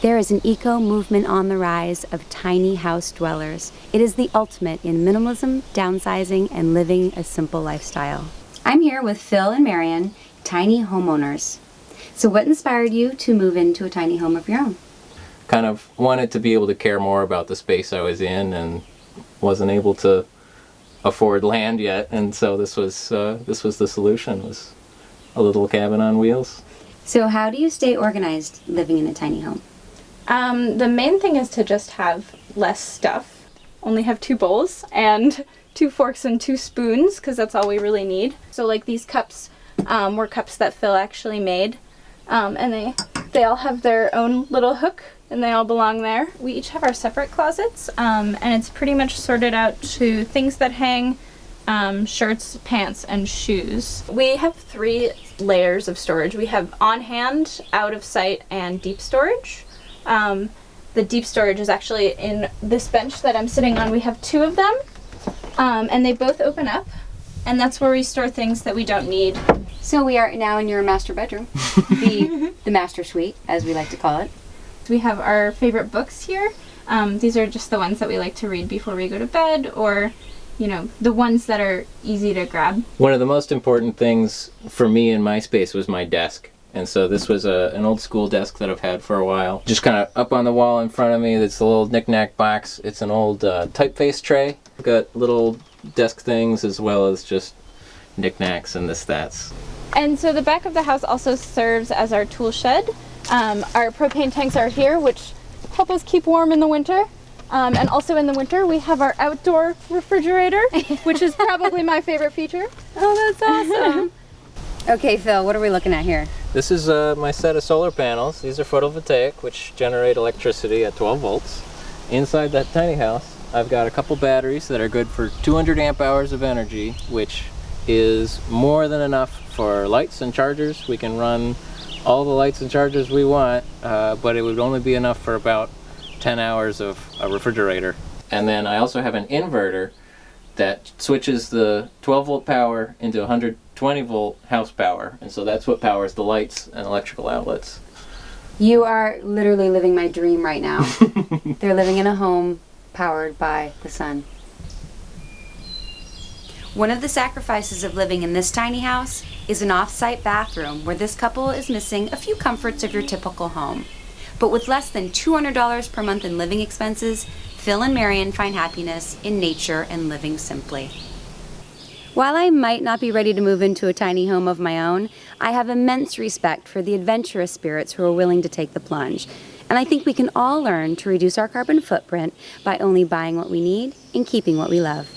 There is an eco-movement on the rise of tiny house dwellers. It is the ultimate in minimalism, downsizing, and living a simple lifestyle. I'm here with Phil and Marion, tiny homeowners. So what inspired you to move into a tiny home of your own? Kind of wanted to be able to care more about the space I was in, and wasn't able to afford land yet, and so this was the solution, was a little cabin on wheels. So how do you stay organized living in a tiny home? The main thing is to just have less stuff. Only have 2 bowls and 2 forks and 2 spoons, because that's all we really need. So like these cups were cups that Phil actually made, and they all have their own little hook, and they all belong there. We each have our separate closets, and it's pretty much sorted out to things that hang, shirts, pants, and shoes. We have 3 layers of storage. We have on hand, out of sight, and deep storage. The deep storage is actually in this bench that I'm sitting on. We have 2 of them, and they both open up, and that's where we store things that we don't need. So we are now in your master bedroom, the master suite, as we like to call it. We have our favorite books here. These are just the ones that we like to read before we go to bed, or the ones that are easy to grab. One of the most important things for me in my space was my desk. And so this was an old school desk that I've had for a while. Just kind of up on the wall in front of me, that's a little knick-knack box. It's an old typeface tray. Got little desk things as well as just knickknacks and this, that's. And so the back of the house also serves as our tool shed. Our propane tanks are here, which help us keep warm in the winter. And also in the winter, we have our outdoor refrigerator, which is probably my favorite feature. Oh, that's awesome. Okay, Phil, what are we looking at here? This is my set of solar panels. These are photovoltaic, which generate electricity at 12 volts. Inside that tiny house, I've got a couple batteries that are good for 200 amp hours of energy, which is more than enough for lights and chargers. We can run all the lights and chargers we want, but it would only be enough for about 10 hours of a refrigerator. And then I also have an inverter that switches the 12 volt power into 120 volt house power, and so that's what powers the lights and electrical outlets. You are literally living my dream right now. They're living in a home powered by the sun. One of the sacrifices of living in this tiny house is an off-site bathroom where this couple is missing a few comforts of your typical home. But with less than $200 per month in living expenses, Phil and Marion find happiness in nature and living simply. While I might not be ready to move into a tiny home of my own, I have immense respect for the adventurous spirits who are willing to take the plunge. And I think we can all learn to reduce our carbon footprint by only buying what we need and keeping what we love.